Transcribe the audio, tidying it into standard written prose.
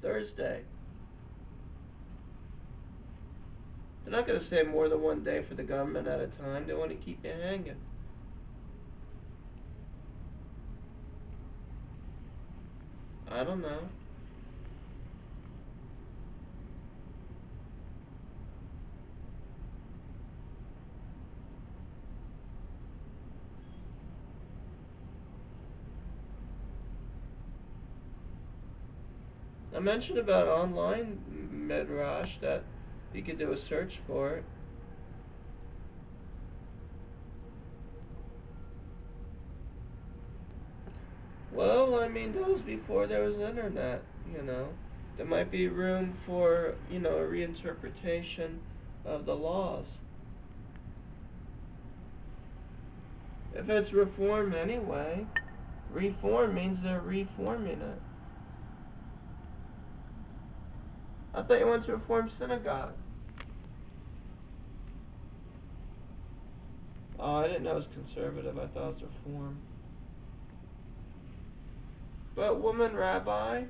Thursday. They're not going to say more than 1 day for the government at a time. They want to keep you hanging. I don't know. I mentioned about online midrash that you could do a search for it. Well, I mean, that was before there was internet, you know. There might be room for, a reinterpretation of the laws. If it's reform anyway, reform means they're reforming it. I thought you went to a reform synagogue. Oh, I didn't know it was conservative. I thought it was reform. But woman rabbi,